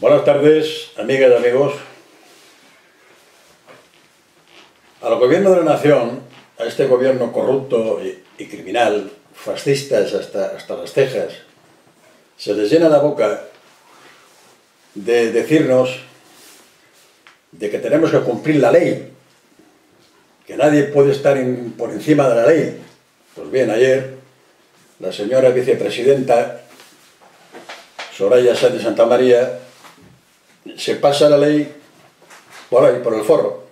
Buenas tardes, amigas y amigos. Al gobierno de la nación, a este gobierno corrupto y criminal, fascistas hasta las cejas, se les llena la boca de decirnos de que tenemos que cumplir la ley, que nadie puede estar por encima de la ley. Pues bien, ayer la señora vicepresidenta Soraya Sáenz de Santamaría se pasa la ley por ahí, por el forro.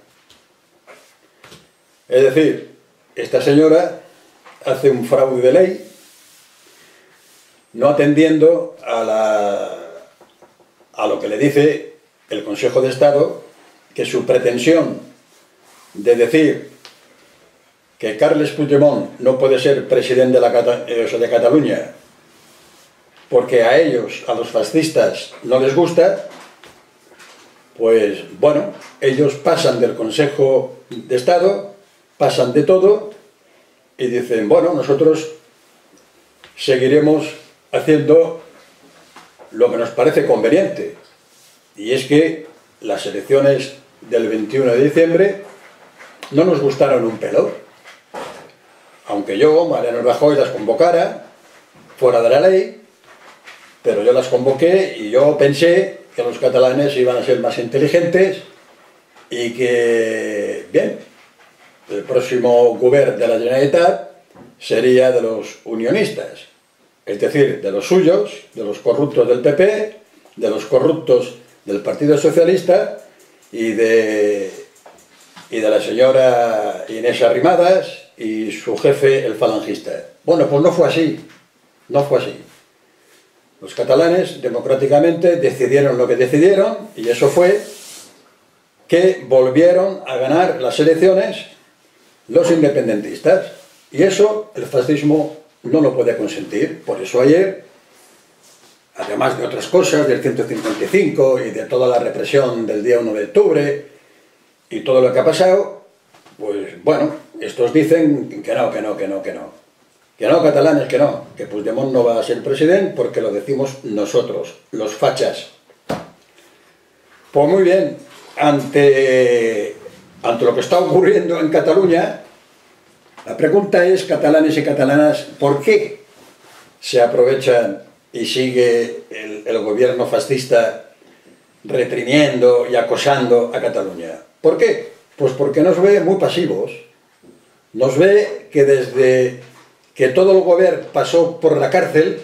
Es decir, esta señora hace un fraude de ley, no atendiendo a lo que le dice el Consejo de Estado, que su pretensión de decir que Carles Puigdemont no puede ser presidente de Cataluña porque a ellos, a los fascistas, no les gusta, pues bueno, ellos pasan del Consejo de Estado, pasan de todo y dicen, bueno, nosotros seguiremos haciendo lo que nos parece conveniente. Y es que las elecciones del 21 de diciembre no nos gustaron un pelo. Aunque yo, Mariano Rajoy, las convocara fuera de la ley, pero yo las convoqué y yo pensé que los catalanes iban a ser más inteligentes y que, bien, el próximo govern de la Generalitat sería de los unionistas, es decir, de los suyos, de los corruptos del PP, de los corruptos del Partido Socialista y de la señora Inés Arrimadas y su jefe, el falangista. Bueno, pues no fue así, no fue así. Los catalanes, democráticamente, decidieron lo que decidieron y eso fue que volvieron a ganar las elecciones los independentistas. Y eso el fascismo no lo puede consentir. Por eso ayer, además de otras cosas, del 155 y de toda la represión del día 1 de octubre y todo lo que ha pasado, pues bueno, estos dicen que no, que no, que no, que no. Que no, catalanes, que Puigdemont no va a ser presidente porque lo decimos nosotros, los fachas. Pues muy bien, ante lo que está ocurriendo en Cataluña, la pregunta es, catalanes y catalanas, ¿por qué se aprovechan y sigue el gobierno fascista reprimiendo y acosando a Cataluña? ¿Por qué? Pues porque nos ve muy pasivos. Nos ve que desde que todo el gobierno pasó por la cárcel,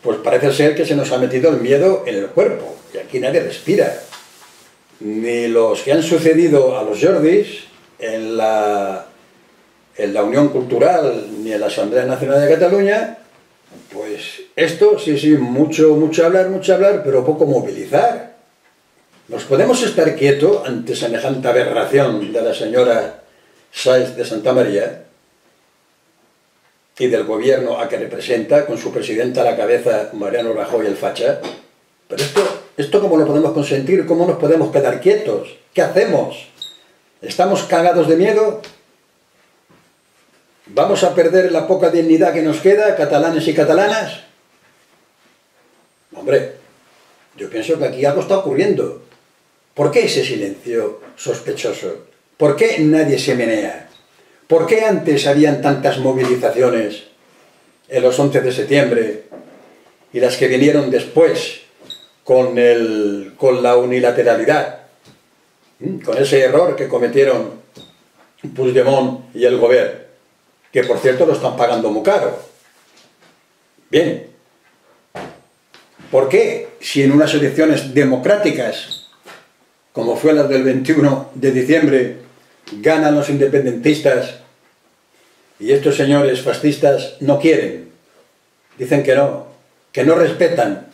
pues parece ser que se nos ha metido el miedo en el cuerpo, y aquí nadie respira. Ni los que han sucedido a los Jordis en la Unión Cultural, ni en la Asamblea Nacional de Cataluña, pues esto sí, mucho hablar, pero poco movilizar. ¿Nos podemos estar quietos ante semejante aberración de la señora Sáenz de Santamaría y del gobierno a que representa, con su presidenta a la cabeza, Mariano Rajoy, el facha? Pero esto ¿cómo lo podemos consentir? ¿Cómo nos podemos quedar quietos? ¿Qué hacemos? ¿Estamos cagados de miedo? ¿Vamos a perder la poca dignidad que nos queda, catalanes y catalanas? Hombre, yo pienso que aquí algo está ocurriendo. ¿Por qué ese silencio sospechoso? ¿Por qué nadie se menea? ¿Por qué antes habían tantas movilizaciones en los 11 de septiembre y las que vinieron después con la unilateralidad, con ese error que cometieron Puigdemont y el gobierno, que por cierto lo están pagando muy caro? Bien, ¿por qué si en unas elecciones democráticas, como fue las del 21 de diciembre, ganan los independentistas y estos señores fascistas no quieren? Dicen que no respetan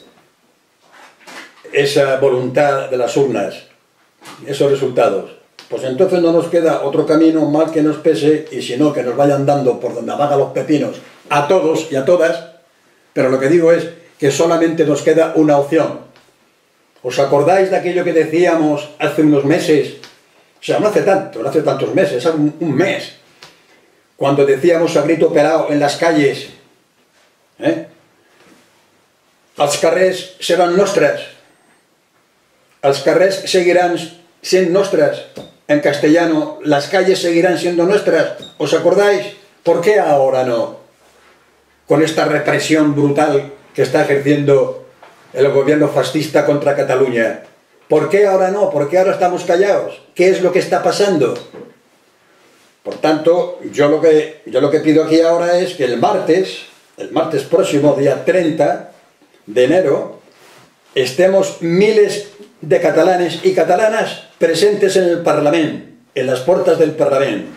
esa voluntad de las urnas, esos resultados. Pues entonces no nos queda otro camino, mal que nos pese, y si no, que nos vayan dando por donde vagan los pepinos a todos y a todas. Pero lo que digo es que solamente nos queda una opción. ¿Os acordáis de aquello que decíamos hace unos meses? O sea, no hace tantos meses, hace un mes, cuando decíamos a grito pelado en las calles, els carrers seran nostres, els carrers seguirán siendo nostres, en castellano, las calles seguirán siendo nuestras, ¿os acordáis? ¿Por qué ahora no? Con esta represión brutal que está ejerciendo el gobierno fascista contra Cataluña. ¿Por qué ahora no? ¿Por qué ahora estamos callados? ¿Qué es lo que está pasando? Por tanto, yo lo que pido aquí ahora es que el martes próximo, día 30 de enero, estemos miles de catalanes y catalanas presentes en el Parlamento, en las puertas del Parlamento.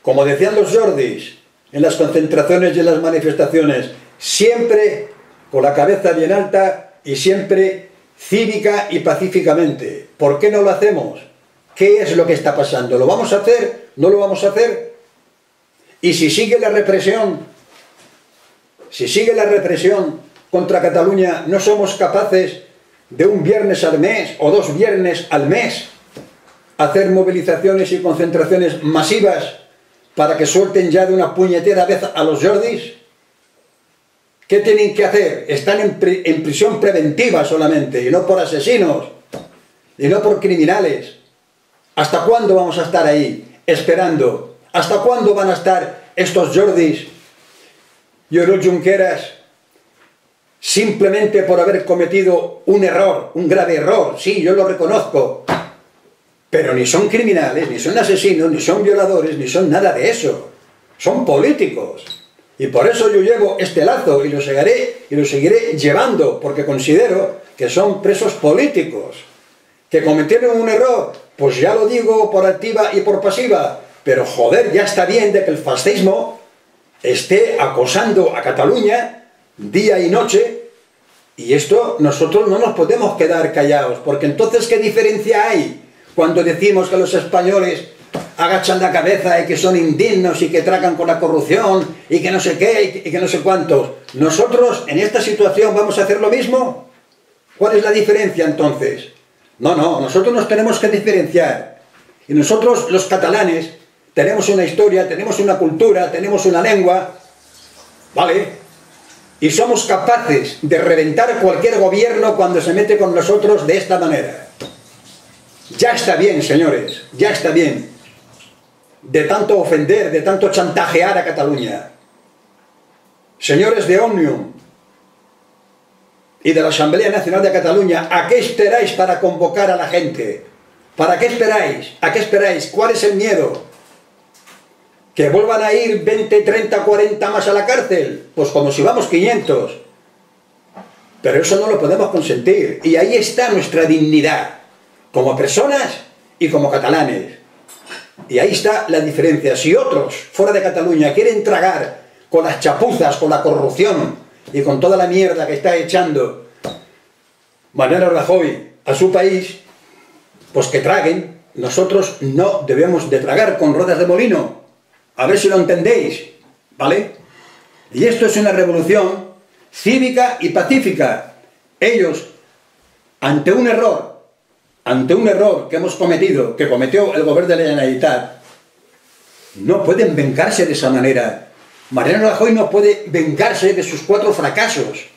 Como decían los Jordis, en las concentraciones y en las manifestaciones, siempre con la cabeza bien alta y siempre cívica y pacíficamente. ¿Por qué no lo hacemos? ¿Qué es lo que está pasando? ¿Lo vamos a hacer? ¿No lo vamos a hacer? Y si sigue la represión, contra Cataluña, no somos capaces de un viernes al mes o 2 viernes al mes hacer movilizaciones y concentraciones masivas para que suelten ya de una puñetera vez a los Jordis. ¿Qué tienen que hacer? Están en prisión preventiva solamente, y no por asesinos, y no por criminales. ¿Hasta cuándo vamos a estar ahí, esperando? ¿Hasta cuándo van a estar estos Jordis y Oriol Junqueras simplemente por haber cometido un error, un grave error? Sí, yo lo reconozco. Pero ni son criminales, ni son asesinos, ni son violadores, ni son nada de eso. Son políticos. Y por eso yo llevo este lazo y lo seguiré llevando, porque considero que son presos políticos, que cometieron un error. Pues ya lo digo por activa y por pasiva, pero joder, ya está bien de que el fascismo esté acosando a Cataluña día y noche, y esto nosotros no nos podemos quedar callados, porque entonces ¿qué diferencia hay cuando decimos que los españoles agachan la cabeza y que son indignos y que tragan con la corrupción y que no sé qué y que no sé cuántos? ¿Nosotros en esta situación vamos a hacer lo mismo? ¿Cuál es la diferencia entonces? No, nosotros nos tenemos que diferenciar. Y nosotros, los catalanes, tenemos una historia, tenemos una cultura, tenemos una lengua, ¿vale? Y somos capaces de reventar cualquier gobierno cuando se mete con nosotros de esta manera. Ya está bien, señores, ya está bien. De tanto ofender, de tanto chantajear a Cataluña. Señores de Òmnium y de la Asamblea Nacional de Cataluña, ¿a qué esperáis para convocar a la gente? ¿Para qué esperáis? ¿A qué esperáis? ¿Cuál es el miedo? ¿Que vuelvan a ir 20, 30, 40 más a la cárcel? Pues como si vamos 500. Pero eso no lo podemos consentir. Y ahí está nuestra dignidad, como personas y como catalanes. Y ahí está la diferencia. Si otros, fuera de Cataluña, quieren tragar con las chapuzas, con la corrupción y con toda la mierda que está echando Mariano Rajoy a su país, pues que traguen. Nosotros no debemos de tragar con ruedas de molino. A ver si lo entendéis, ¿vale? Y esto es una revolución cívica y pacífica. Ellos, ante un error que hemos cometido, que cometió el gobierno de la Generalitat, no pueden vengarse de esa manera. Mariano Rajoy no puede vengarse de sus 4 fracasos.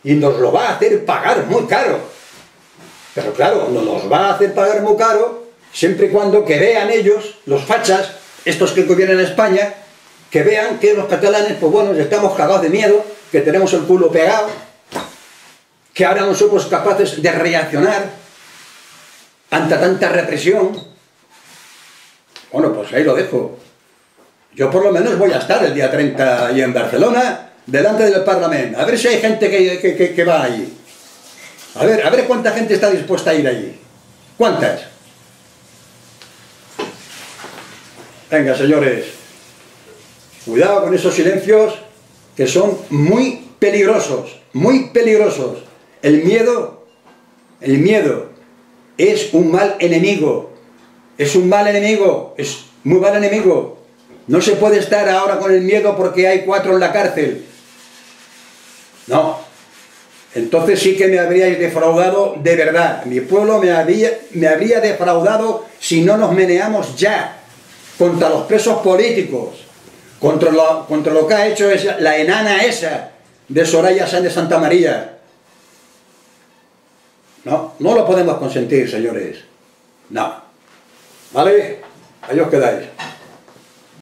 Y nos lo va a hacer pagar muy caro. Pero claro, nos va a hacer pagar muy caro siempre y cuando que vean ellos, los fachas, estos que gobiernan España, que vean que los catalanes, pues bueno, estamos cagados de miedo, que tenemos el culo pegado, que ahora no somos capaces de reaccionar ante tanta represión. Bueno, pues ahí lo dejo. Yo por lo menos voy a estar el día 30 ahí en Barcelona, delante del Parlamento. A ver si hay gente que va allí. A ver cuánta gente está dispuesta a ir allí. ¿Cuántas? Venga, señores. Cuidado con esos silencios que son muy peligrosos. Muy peligrosos. El miedo es un mal enemigo. Es un mal enemigo. Es muy mal enemigo. No se puede estar ahora con el miedo porque hay 4 en la cárcel. No. Entonces sí que me habríais defraudado de verdad. Mi pueblo me habría defraudado si no nos meneamos ya contra los presos políticos, contra lo que ha hecho la enana esa, de Soraya Sáenz de Santa María. No, no lo podemos consentir, señores. No. ¿Vale? Ahí os quedáis.